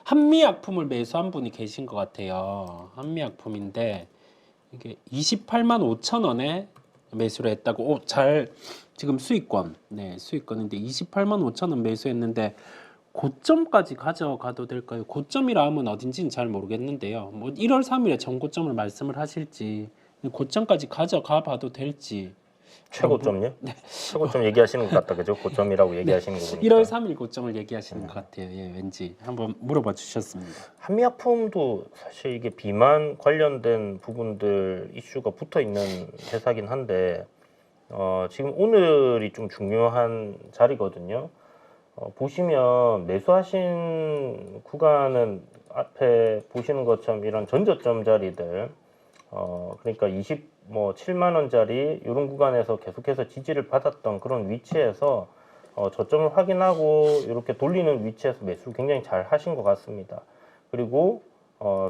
한미약품을 매수한 분이 계신 것 같아요. 한미약품인데 이게 28만 5천 원에 매수를 했다고. 잘 지금 수익권. 네, 수익권인데 28만 5천 원 매수했는데 고점까지 가져가도 될까요? 고점이라 하면 어딘지는 잘 모르겠는데요. 뭐 1월 3일에 전고점을 말씀을 하실지 고점까지 가져가 봐도 될지. 최고점요? 네. 최고점 얘기하시는 것 같다, 그죠? 고점이라고 얘기하시는 거 보니까. 1월 3일 고점을 얘기하시는 것 같아요. 예, 왠지 한번 물어봐 주셨습니다. 한미약품도 사실 이게 비만 관련된 부분들 이슈가 붙어 있는 회사긴 한데 지금 오늘이 좀 중요한 자리거든요. 보시면 매수하신 구간은 앞에 보시는 것처럼 이런 전저점 자리들, 그러니까 27만 원짜리 이런 구간에서 계속해서 지지를 받았던 그런 위치에서 저점을 확인하고 이렇게 돌리는 위치에서 매수를 굉장히 잘 하신 것 같습니다. 그리고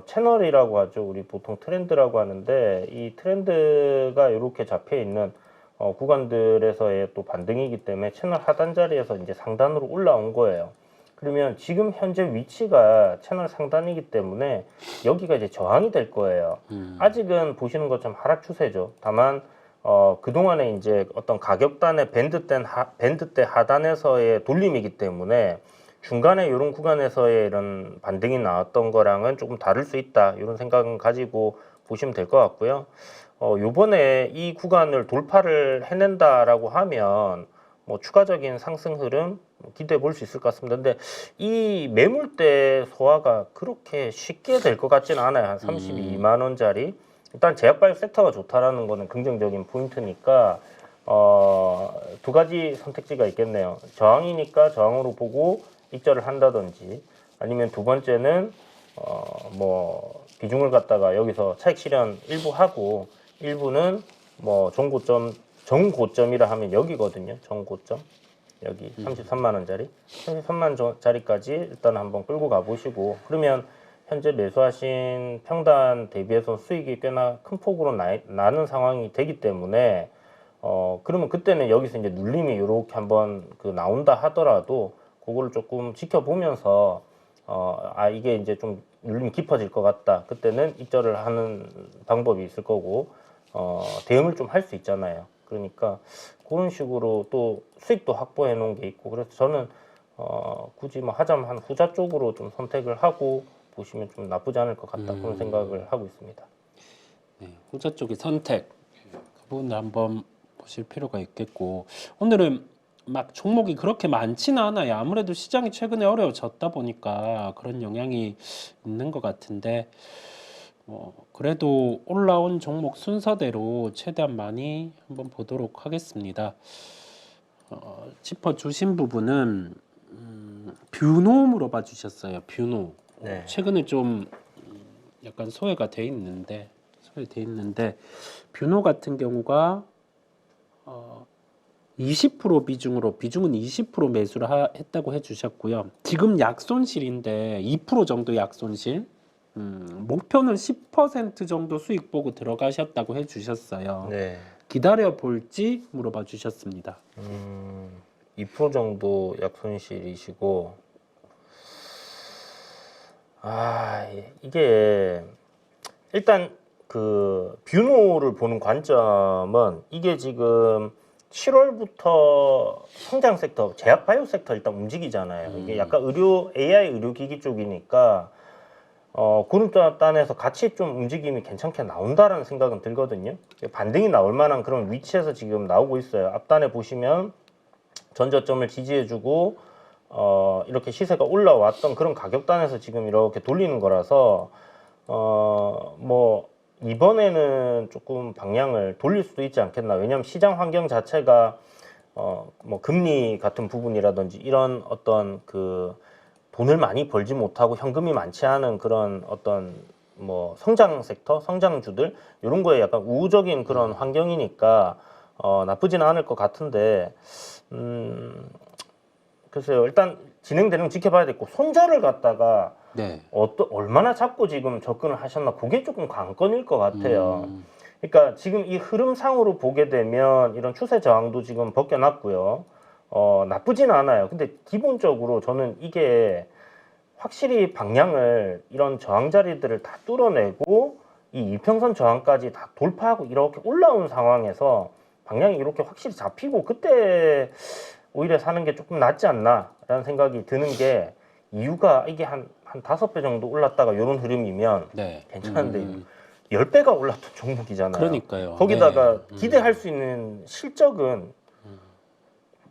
채널이라고 하죠. 우리 보통 트렌드라고 하는데 이 트렌드가 이렇게 잡혀 있는 구간들에서의 또 반등이기 때문에 채널 하단 자리에서 이제 상단으로 올라온 거예요. 그러면 지금 현재 위치가 채널 상단이기 때문에 여기가 이제 저항이 될 거예요. 아직은 보시는 것처럼 하락 추세죠. 다만 그동안에 이제 어떤 가격단의 밴드대 하단에서의 돌림이기 때문에 중간에 이런 구간에서의 이런 반등이 나왔던 거랑은 조금 다를 수 있다. 이런 생각은 가지고 보시면 될 것 같고요. 요번에 이 구간을 돌파를 해낸다라고 하면 뭐 추가적인 상승 흐름 기대해 볼 수 있을 것 같습니다. 근데 이 매물대 소화가 그렇게 쉽게 될 것 같지는 않아요. 한 32만 원짜리. 일단 제약바이오 섹터가 좋다라는 거는 긍정적인 포인트니까 두 가지 선택지가 있겠네요. 저항이니까 저항으로 보고 입절을 한다든지 아니면 두 번째는 뭐 비중을 갖다가 여기서 차익 실현 일부 하고 일부는 뭐 정고점이라 하면 여기거든요. 정고점 여기 33만 원짜리 33만 원짜리까지 일단 한번 끌고 가보시고 그러면 현재 매수하신 평단 대비해서 수익이 꽤나 큰 폭으로 나는 상황이 되기 때문에 그러면 그때는 여기서 이제 눌림이 이렇게 한번 나온다 하더라도 그거를 조금 지켜보면서 이게 이제 좀 눌림이 깊어질 것 같다. 그때는 입절을 하는 방법이 있을 거고 대응을 좀 할 수 있잖아요. 그러니까 그런 식으로 또 수익도 확보해 놓은 게 있고 그래서 저는 굳이 뭐 하자면 한 후자 쪽으로 좀 선택을 하고 보시면 좀 나쁘지 않을 것 같다. 그런 생각을 하고 있습니다. 네, 후자 쪽의 선택 그 부분을 한번 보실 필요가 있겠고 오늘은 막 종목이 그렇게 많지는 않아요. 아무래도 시장이 최근에 어려워졌다 보니까 그런 영향이 있는 것 같은데 그래도 올라온 종목 순서대로 최대한 많이 한번 보도록 하겠습니다. 짚어주신 부분은 뷰노 물어봐 주셨어요. 뷰노. 네. 최근에 좀 약간 소외돼 있는데 뷰노 같은 경우가 20% 비중은 20% 매수를 했다고 해주셨고요. 지금 약손실인데 2% 정도 약손실. 목표는 10% 정도 수익 보고 들어가셨다고 해주셨어요. 네. 기다려 볼지 물어봐 주셨습니다. 2% 정도 약손실이시고 이게 일단 그 뷰노를 보는 관점은 이게 지금 7월부터 성장 섹터, 제약 바이오 섹터 일단 움직이잖아요. 이게 약간 AI 의료기기 쪽이니까 그런 단에서 같이 좀 움직임이 괜찮게 나온다라는 생각은 들거든요. 반등이 나올 만한 그런 위치에서 지금 나오고 있어요. 앞단에 보시면 전저점을 지지해주고 이렇게 시세가 올라왔던 그런 가격단에서 지금 이렇게 돌리는 거라서 뭐 이번에는 조금 방향을 돌릴 수도 있지 않겠나. 왜냐하면 시장 환경 자체가 뭐 금리 같은 부분이라든지 이런 어떤 그 돈을 많이 벌지 못하고 현금이 많지 않은 그런 어떤 뭐 성장 섹터, 성장주들 이런 거에 약간 우호적인 그런 환경이니까 나쁘지는 않을 것 같은데 글쎄요. 일단 진행되는 거 지켜봐야 되고 손절을 갖다가 네. 얼마나 잡고 지금 접근을 하셨나 그게 조금 관건일 것 같아요. 그러니까 지금 이 흐름상으로 보게 되면 이런 추세 저항도 지금 벗겨났고요. 나쁘진 않아요. 근데 기본적으로 저는 이게 확실히 방향을 이런 저항 자리들을 다 뚫어내고 이 이평선 저항까지 다 돌파하고 이렇게 올라온 상황에서 방향이 이렇게 확실히 잡히고 그때 오히려 사는 게 조금 낫지 않나라는 생각이 드는 게 이유가 이게 한 5배 정도 올랐다가 이런 흐름이면 네. 괜찮은데 10배가 올랐던 종목이잖아요. 그러니까요. 거기다가 네. 기대할 수 있는 실적은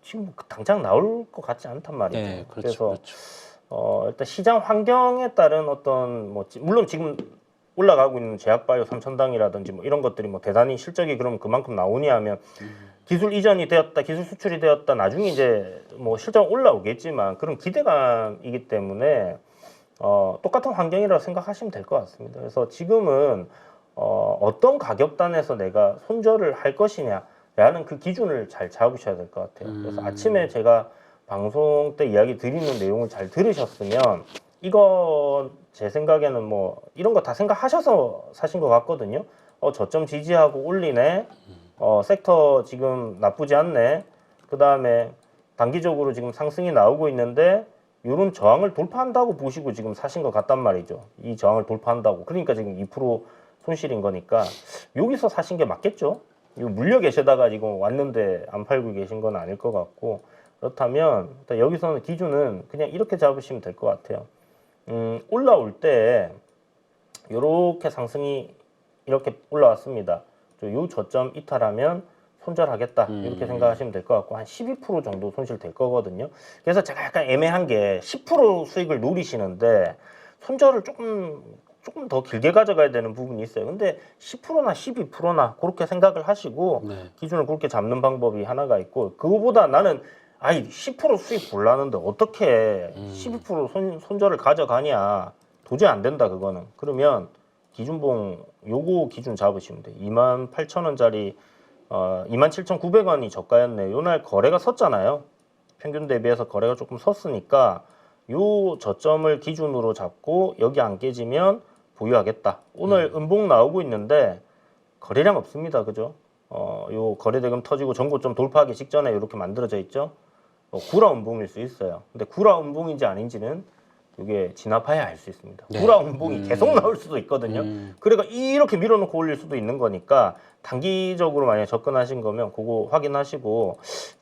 지금 당장 나올 것 같지 않단 말이죠. 네, 그렇죠. 그래서 그렇죠. 일단 시장 환경에 따른 어떤 물론 지금 올라가고 있는 제약바이오 삼천당이라든지 뭐 이런 것들이 뭐 대단히 실적이 그럼 그만큼 나오냐 하면 기술 이전이 되었다, 기술 수출이 되었다, 나중에 이제 뭐 실적 올라오겠지만 그런 기대감이기 때문에 똑같은 환경이라고 생각하시면 될 것 같습니다. 그래서 지금은 어떤 가격단에서 내가 손절을 할 것이냐라는 그 기준을 잘 잡으셔야 될 것 같아요. 그래서 아침에 제가 방송 때 이야기 드리는 내용을 잘 들으셨으면 이거 제 생각에는 뭐 이런 거 다 생각하셔서 사신 것 같거든요. 저점 지지하고 올리네. 섹터 지금 나쁘지 않네. 그 다음에 단기적으로 지금 상승이 나오고 있는데 이런 저항을 돌파한다고 보시고 지금 사신 것 같단 말이죠. 이 저항을 돌파한다고. 그러니까 지금 2% 손실인 거니까 여기서 사신 게 맞겠죠. 이거 물려 계시다가 지금 왔는데 안 팔고 계신 건 아닐 것 같고 그렇다면 일단 여기서는 기준은 그냥 이렇게 잡으시면 될 것 같아요. 올라올 때 이렇게 상승이 이렇게 올라왔습니다. 요 저점 이탈하면 손절하겠다 이렇게 생각하시면 될 것 같고 한 12% 정도 손실 될 거거든요. 그래서 제가 약간 애매한 게 10% 수익을 노리시는데 손절을 조금 더 길게 가져가야 되는 부분이 있어요. 근데 10%나 12%나 그렇게 생각을 하시고 네. 기준을 그렇게 잡는 방법이 하나가 있고 그거보다 나는 10% 수익 볼라는데 어떻게 12% 손절을 가져가냐. 도저히 안 된다 그거는. 그러면 기준봉 요거 기준 잡으시면 돼요. 28,000원짜리 27,900원이 저가였네. 요날 거래가 섰잖아요. 평균 대비해서 거래가 조금 섰으니까 요 저점을 기준으로 잡고 여기 안 깨지면 보유하겠다. 오늘 음봉 나오고 있는데 거래량 없습니다. 그죠? 요 거래대금 터지고 전고점 돌파하기 직전에 이렇게 만들어져 있죠. 구라 음봉일 수 있어요. 근데 구라 음봉인지 아닌지는 이게 진압해야 알 수 있습니다. 네. 구라 음봉이 계속 나올 수도 있거든요. 그러니까 이렇게 밀어놓고 올릴 수도 있는 거니까 단기적으로 만약 접근하신 거면 그거 확인하시고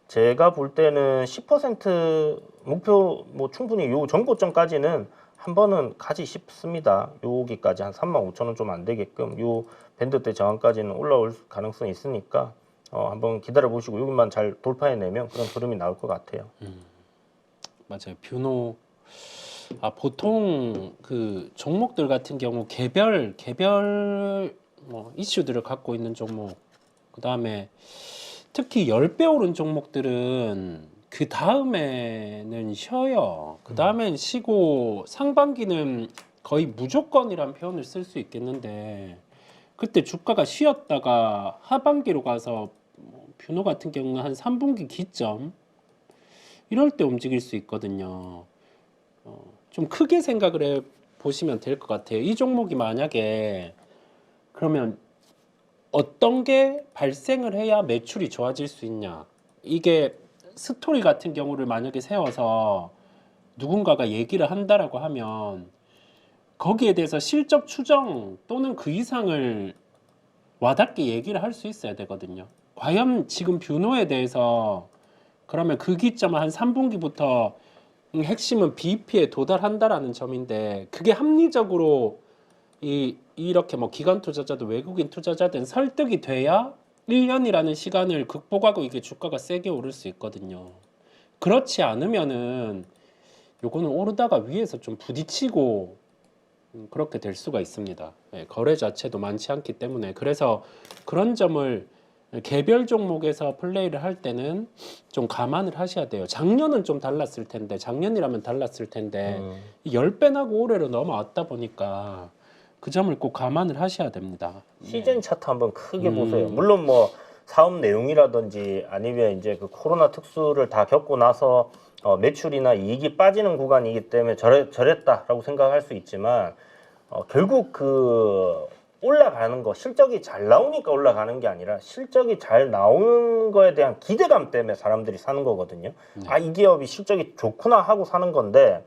제가 볼 때는 10% 목표 뭐 충분히 요 전고점까지는 한 번은 가지 싶습니다. 여기까지 한 35,000원 좀 안 되게끔 요 밴드 대 저항까지는 올라올 가능성이 있으니까 한번 기다려 보시고 여기만 잘 돌파해내면 그런 흐름이 나올 것 같아요. 맞아요. 뷰노 보통 그 종목들 같은 경우 개별 뭐 이슈들을 갖고 있는 종목 그다음에 특히 10배 오른 종목들은 그 다음에는 쉬어요. 그 다음엔 쉬고 상반기는 거의 무조건이란 표현을 쓸 수 있겠는데 그때 주가가 쉬었다가 하반기로 가서 뷰노 같은 경우는 한 3분기 기점 이럴 때 움직일 수 있거든요. 좀 크게 생각을 해 보시면 될 것 같아요. 이 종목이 만약에 그러면 어떤 게 발생을 해야 매출이 좋아질 수 있냐? 이게 스토리 같은 경우를 만약에 세워서 누군가가 얘기를 한다라고 하면 거기에 대해서 실적 추정 또는 그 이상을 와닿게 얘기를 할 수 있어야 되거든요. 과연 지금 뷰노에 대해서 그러면 그 기점을 한 3분기부터 핵심은 BEP에 도달한다라는 점인데 그게 합리적으로 이렇게 뭐 기관 투자자도 외국인 투자자든 설득이 돼야 1년이라는 시간을 극복하고 이게 주가가 세게 오를 수 있거든요. 그렇지 않으면은 요거는 오르다가 위에서 좀 부딪히고 그렇게 될 수가 있습니다. 거래 자체도 많지 않기 때문에 그래서 그런 점을 개별 종목에서 플레이를 할 때는 좀 감안을 하셔야 돼요. 작년은 좀 달랐을 텐데 작년이라면 달랐을 텐데 10배나고 올해로 넘어왔다 보니까 그 점을 꼭 감안을 하셔야 됩니다. 시즌 차트 한번 크게 보세요. 물론 뭐 사업 내용이라든지 아니면 이제 그 코로나 특수를 다 겪고 나서 매출이나 이익이 빠지는 구간이기 때문에 저랬다라고 생각할 수 있지만 결국 그 올라가는 거 실적이 잘 나오니까 올라가는 게 아니라 실적이 잘 나오는 거에 대한 기대감 때문에 사람들이 사는 거거든요. 이 기업이 실적이 좋구나 하고 사는 건데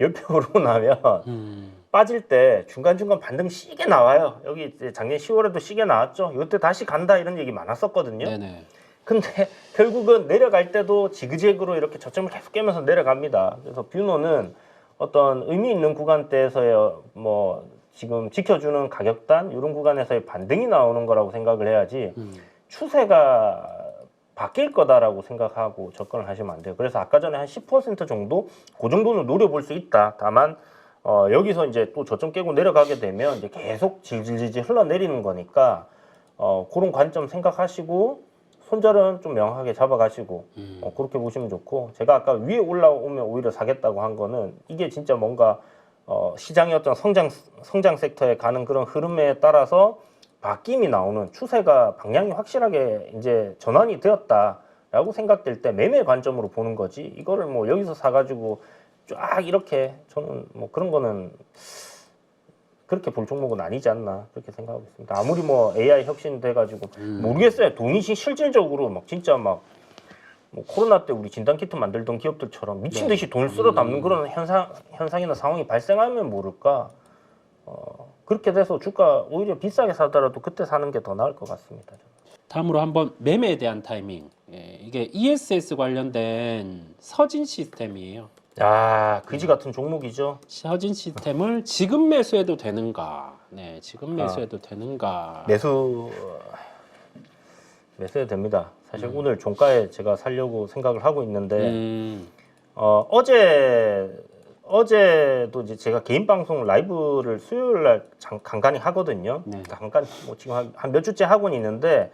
옆에 오르고 나면 빠질 때 중간중간 반등 시게 나와요. 여기 이제 작년 10월에도 시게 나왔죠. 이때 다시 간다 이런 얘기 많았었거든요. 네네. 근데 결국은 내려갈 때도 지그재그로 이렇게 저점을 계속 깨면서 내려갑니다. 그래서 뷰노는 어떤 의미 있는 구간대에서의 뭐 지금 지켜주는 가격단 이런 구간에서의 반등이 나오는 거라고 생각을 해야지 추세가 바뀔 거다라고 생각하고 접근을 하시면 안 돼요. 그래서 아까 전에 한 10% 정도 그 정도는 노려볼 수 있다. 다만 여기서 이제 또 저점 깨고 내려가게 되면 이제 계속 질질질질 흘러내리는 거니까 그런 관점 생각하시고 손절은 좀 명확하게 잡아가시고 그렇게 보시면 좋고, 제가 아까 위에 올라오면 오히려 사겠다고 한 거는 이게 진짜 뭔가 시장의 어떤 성장 섹터에 가는 그런 흐름에 따라서 바뀜이 나오는 추세가 방향이 확실하게 이제 전환이 되었다라고 생각될 때 매매 관점으로 보는 거지, 이거를 뭐 여기서 사가지고 쫙 이렇게, 저는 뭐 그런 거는 그렇게 볼 종목은 아니지 않나 그렇게 생각하고 있습니다. 아무리 뭐 AI 혁신 돼가지고 모르겠어요. 돈이 실질적으로 막 진짜 막 뭐 코로나 때 우리 진단키트 만들던 기업들처럼 미친 듯이 돈을 쓸어 담는 그런 현상이나 상황이 발생하면 모를까. 그렇게 돼서 주가 오히려 비싸게 사더라도 그때 사는 게 더 나을 것 같습니다. 다음으로 한번 매매에 대한 타이밍. 예, 이게 ESS 관련된 서진 시스템이에요. 야, 그지 같은 종목이죠. 서진 시스템을 지금 매수해도 되는가? 네, 지금 매수해도 되는가? 매수해도 됩니다. 사실 오늘 종가에 제가 살려고 생각을 하고 있는데 어제도 이제 제가 개인 방송 라이브를 수요일 날 간간히 하거든요. 네. 간간히 뭐 지금 한 몇 주째 하고 있는데,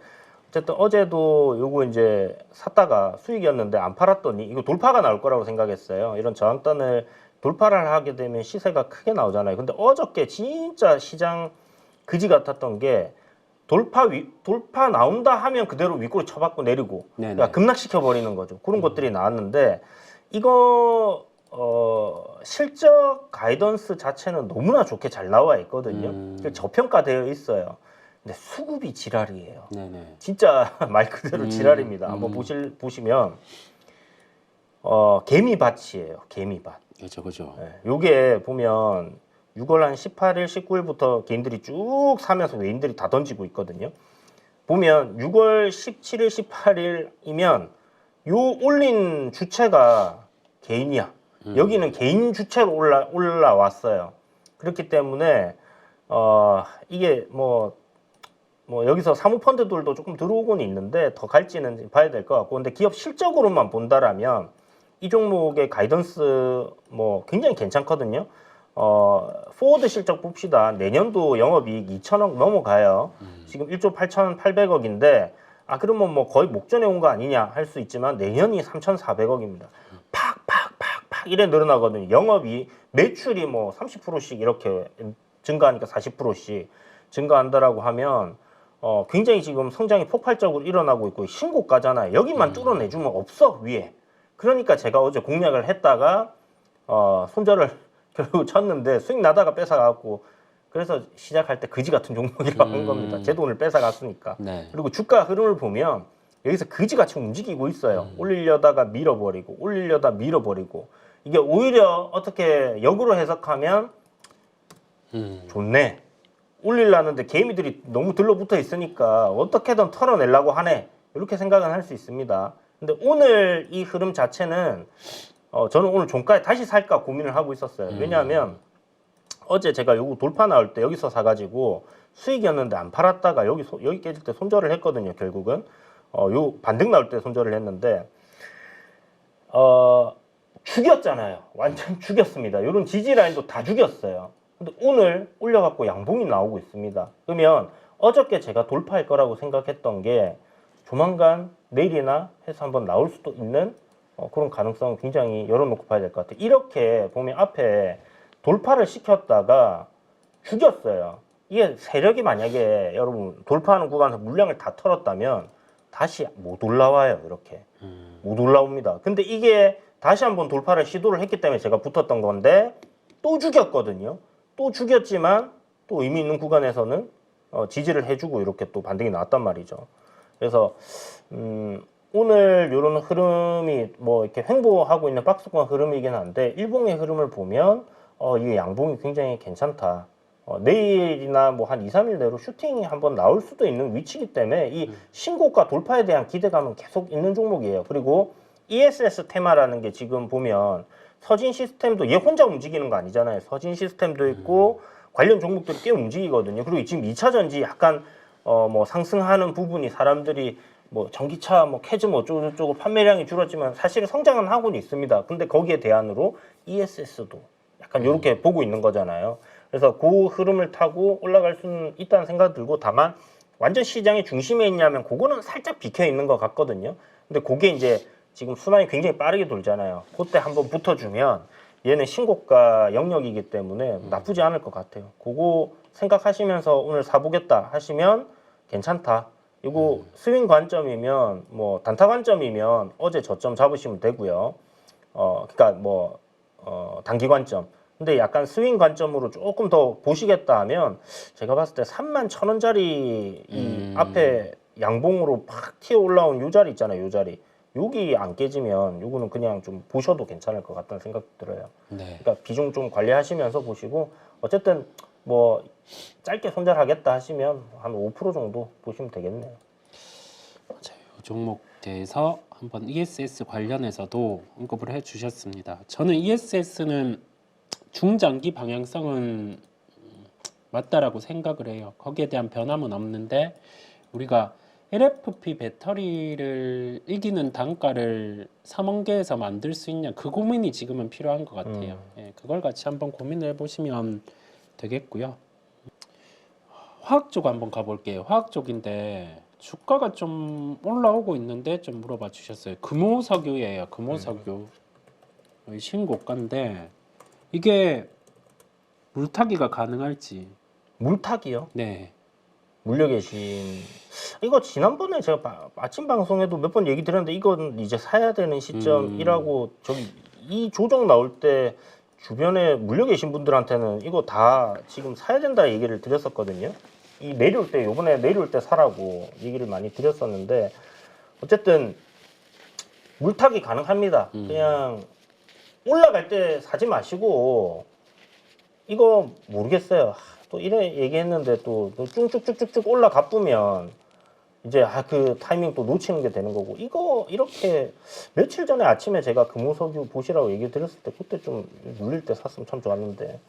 어쨌든 어제도 요거 이제 샀다가 수익이었는데 안 팔았더니 이거 돌파가 나올 거라고 생각했어요. 이런 저항단을 돌파를 하게 되면 시세가 크게 나오잖아요. 근데 어저께 진짜 시장 그지 같았던 게 돌파 나온다 하면 그대로 윗꼬리 쳐박고 내리고, 그러니까 급락시켜 버리는 거죠. 그런 것들이 나왔는데, 이거 실적 가이던스 자체는 너무나 좋게 잘 나와 있거든요. 저평가되어 있어요. 근데 수급이 지랄이에요. 네네. 진짜 말 그대로 지랄입니다. 한번 보시면 개미밭이에요. 개미밭. 그렇죠, 그렇죠. 네, 요게 보면 6월 한 18일, 19일부터 개인들이 쭉 사면서 외인들이 다 던지고 있거든요. 보면 6월 17일, 18일이면 요 올린 주체가 개인이야. 여기는 개인 주체로 올라왔어요. 그렇기 때문에 이게 뭐 여기서 사모펀드들도 조금 들어오고는 있는데 더 갈지는 봐야 될 것 같고, 근데 기업 실적으로만 본다라면 이 종목의 가이던스 뭐 굉장히 괜찮거든요. 포워드 실적 봅시다. 내년도 영업이익 2천억 넘어가요. 지금 1조 8,800억인데 그러면 뭐 거의 목전에 온 거 아니냐 할 수 있지만 내년이 3,400억입니다. 팍팍팍팍 이래 늘어나거든요. 영업이 매출이 뭐 30%씩 이렇게 증가하니까 40%씩 증가한다라고 하면 굉장히 지금 성장이 폭발적으로 일어나고 있고 신고가잖아요. 여기만 뚫어내주면 없어 위에. 그러니까 제가 어제 공략을 했다가 손절을 결국 쳤는데 수익 나다가 뺏어가고, 그래서 시작할 때 그지 같은 종목이라고 한 겁니다. 제 돈을 뺏어갔으니까. 네. 그리고 주가 흐름을 보면 여기서 그지같이 움직이고 있어요. 올리려다가 밀어버리고 올리려다 밀어버리고, 이게 오히려 어떻게 역으로 해석하면 좋네. 올리려는데 개미들이 너무 들러붙어 있으니까 어떻게든 털어내려고 하네. 이렇게 생각은 할 수 있습니다. 근데 오늘 이 흐름 자체는 저는 오늘 종가에 다시 살까 고민을 하고 있었어요. 왜냐하면 어제 제가 요거 돌파 나올 때 여기서 사가지고 수익이었는데 안 팔았다가 여기 깨질 때 손절을 했거든요. 결국은 요 반등 나올 때 손절을 했는데 죽였잖아요. 완전 죽였습니다. 이런 지지 라인도 다 죽였어요. 근데 오늘 올려갖고 양봉이 나오고 있습니다. 그러면 어저께 제가 돌파할 거라고 생각했던 게 조만간 내일이나 해서 한번 나올 수도 있는 그런 가능성은 굉장히 열어놓고 봐야 될 것 같아요. 이렇게 보면 앞에 돌파를 시켰다가 죽였어요. 이게 세력이 만약에 여러분 돌파하는 구간에서 물량을 다 털었다면 다시 못 올라와요. 이렇게 못 올라옵니다. 근데 이게 다시 한번 돌파를 시도를 했기 때문에 제가 붙었던 건데 또 죽였거든요. 또 죽였지만 또 의미 있는 구간에서는 지지를 해주고 이렇게 또 반등이 나왔단 말이죠. 그래서 오늘 이런 흐름이 뭐 이렇게 횡보하고 있는 박스권 흐름이긴 한데 일봉의 흐름을 보면 이게 양봉이 굉장히 괜찮다. 내일이나 뭐 한 2, 3일 내로 슈팅이 한번 나올 수도 있는 위치이기 때문에 이 신고가 돌파에 대한 기대감은 계속 있는 종목이에요. 그리고 ESS 테마라는 게 지금 보면 서진 시스템도 얘 혼자 움직이는 거 아니잖아요. 서진 시스템도 있고 관련 종목들이 꽤 움직이거든요. 그리고 지금 2차 전지 약간 뭐 상승하는 부분이 사람들이 뭐 전기차 뭐 캐즈 뭐 어쩌고저쩌고 판매량이 줄었지만 사실은 성장은 하고는 있습니다. 근데 거기에 대안으로 ESS도 약간 이렇게 보고 있는 거잖아요. 그래서 그 흐름을 타고 올라갈 수는 있다는 생각 들고 다만 완전 시장의 중심에 있냐면 그거는 살짝 비켜 있는 것 같거든요. 근데 그게 이제 지금 순환이 굉장히 빠르게 돌잖아요. 그때 한번 붙어주면 얘는 신고가 영역이기 때문에 나쁘지 않을 것 같아요. 그거 생각하시면서 오늘 사보겠다 하시면 괜찮다. 이거 스윙 관점이면 뭐 단타 관점이면 어제 저점 잡으시면 되고요. 그러니까 뭐 단기 관점. 근데 약간 스윙 관점으로 조금 더 보시겠다 하면 제가 봤을 때 31,000원짜리 이 앞에 양봉으로 팍 튀어 올라온 요 자리 있잖아요. 요 자리. 여기 안 깨지면 요거는 그냥 좀 보셔도 괜찮을 것 같다는 생각 들어요. 네. 그러니까 비중 좀 관리하시면서 보시고 어쨌든 뭐 짧게 손절하겠다 하시면 한 5% 정도 보시면 되겠네요. 맞아요. 이 종목 대해서 한번 ESS 관련해서도 언급을 해주셨습니다. 저는 ESS는 중장기 방향성은 맞다라고 생각을 해요. 거기에 대한 변함은 없는데 우리가 LFP 배터리를 이기는 단가를 3원 개에서 만들 수 있냐 그 고민이 지금은 필요한 것 같아요. 예, 그걸 같이 한번 고민을 해보시면 되겠고요. 화학 쪽 한번 가볼게요. 화학 쪽인데 주가가 좀 올라오고 있는데 좀 물어봐 주셨어요. 금호석유예요. 금호석유 신고가인데 이게 물타기가 가능할지. 물타기요? 네. 물려 계신 이거 지난번에 제가 아침 방송에도 몇 번 얘기 드렸는데 이건 이제 사야 되는 시점이라고 저기 이 조정 나올 때 주변에 물려 계신 분들한테는 이거 다 지금 사야 된다 얘기를 드렸었거든요. 이 내려올 때 요번에 내려올 때 사라고 얘기를 많이 드렸었는데 어쨌든 물타기 가능합니다. 그냥 올라갈 때 사지 마시고 이거 모르겠어요. 또 이래 얘기했는데 또 쭉쭉쭉쭉쭉 올라가 뿌면 이제 그 타이밍 또 놓치는 게 되는 거고 이거 이렇게 며칠 전에 아침에 제가 금호석유 보시라고 얘기 드렸을 때 그때 좀 눌릴 때 샀으면 참 좋았는데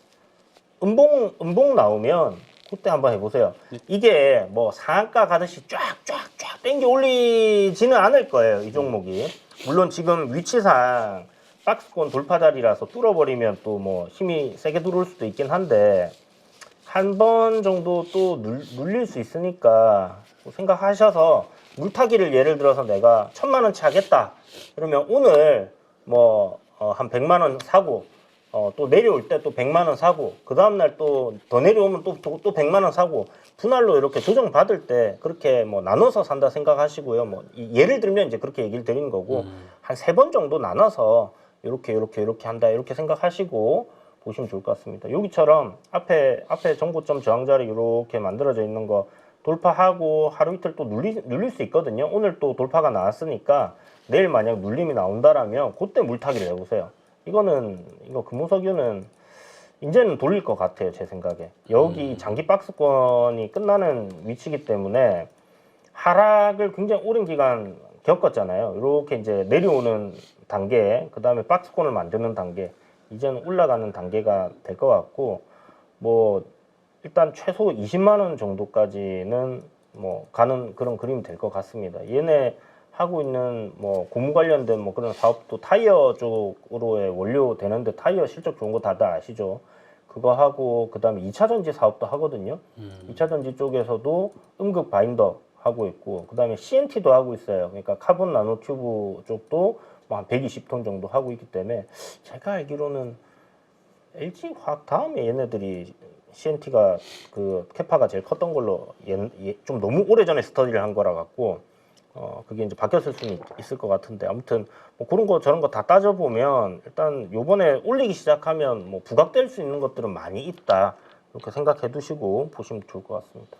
음봉 나오면 그때 한번 해보세요. 이게 뭐 상한가 가듯이 쫙쫙쫙 땡겨 올리지는 않을 거예요. 이 종목이. 물론 지금 위치상 박스권 돌파 자리라서 뚫어버리면 또 뭐 힘이 세게 들어올 수도 있긴 한데 한 번 정도 또 눌릴 수 있으니까 생각하셔서 물타기를 예를 들어서 내가 1,000만 원치 하겠다. 그러면 오늘 뭐 한 100만 원 사고 또 내려올 때 또 100만 원 사고 그 다음날 또 더 내려오면 또 100만 원 사고 분할로 이렇게 조정 받을 때 그렇게 뭐 나눠서 산다 생각하시고요. 뭐 예를 들면 이제 그렇게 얘기를 드리는 거고 한 3번 정도 나눠서 이렇게 한다 이렇게 생각하시고 보시면 좋을 것 같습니다. 여기처럼 앞에 정고점 저항 자리 이렇게 만들어져 있는 거 돌파하고 하루 이틀 또 눌릴 수 있거든요. 오늘 또 돌파가 나왔으니까 내일 만약 눌림이 나온다라면 그때 물타기를 해보세요. 이거 금호석유는 이제는 돌릴 것 같아요. 제 생각에. 여기 장기 박스권이 끝나는 위치이기 때문에 하락을 굉장히 오랜 기간 겪었잖아요. 이렇게 이제 내려오는 단계, 그 다음에 박스권을 만드는 단계, 이제는 올라가는 단계가 될 것 같고, 뭐 일단 최소 20만 원 정도까지는 뭐 가는 그런 그림이 될 것 같습니다. 얘네 하고 있는 뭐 고무 관련된 뭐 그런 사업도 타이어 쪽으로의 원료 되는데 타이어 실적 좋은 거 다들 아시죠? 그거 하고 그다음에 2차 전지 사업도 하거든요. 2차 전지 쪽에서도 음극 바인더 하고 있고 그다음에 CNT도 하고 있어요. 그러니까 카본 나노 튜브 쪽도 뭐 한 120톤 정도 하고 있기 때문에 제가 알기로는 LG 화학 다음에 얘네들이 CNT가 그 캐파가 제일 컸던 걸로 좀 너무 오래전에 스터디를 한 거라 갖고 그게 이제 바뀌었을 수는 있을 것 같은데 아무튼 뭐 그런 거 저런 거 다 따져보면 일단 요번에 올리기 시작하면 뭐 부각될 수 있는 것들은 많이 있다 이렇게 생각해 두시고 보시면 좋을 것 같습니다.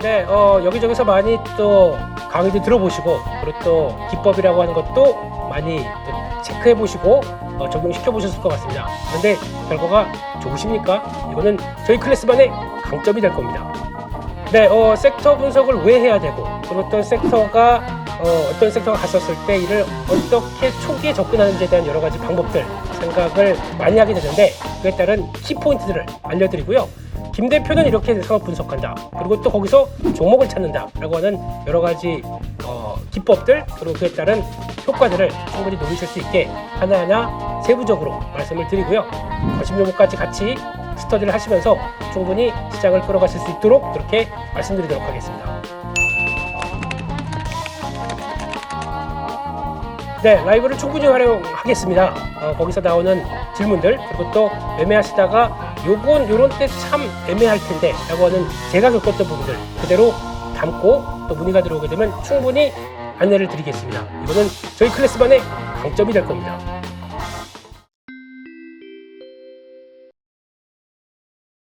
네, 여기저기서 많이 또 강의도 들어보시고 그리고 또 기법이라고 하는 것도 많이 또 체크해보시고 적용시켜보셨을 것 같습니다. 그런데 결과가 좋으십니까? 이거는 저희 클래스만의 강점이 될 겁니다. 네, 섹터 분석을 왜 해야 되고 그리고 어떤 섹터가 갔었을 때 이를 어떻게 초기에 접근하는지에 대한 여러 가지 방법들 생각을 많이 하게 되는데 그에 따른 키포인트들을 알려드리고요. 김 대표는 이렇게 상업 분석한다. 그리고 또 거기서 종목을 찾는다. 라고 하는 여러 가지 기법들 그리고 그에 따른 효과들을 충분히 노리실 수 있게 하나하나 세부적으로 말씀을 드리고요. 관심 종목까지 같이 스터디를 하시면서 충분히 시장을 끌어가실 수 있도록 그렇게 말씀드리도록 하겠습니다. 네, 라이브를 충분히 활용하겠습니다. 거기서 나오는 질문들 그리고 또 매매하시다가 요런 때 참 애매할 텐데 라고 하는 제가 겪었던 부분들 그대로 담고 또 문의가 들어오게 되면 충분히 안내를 드리겠습니다. 이거는 저희 클래스만의 강점이 될 겁니다.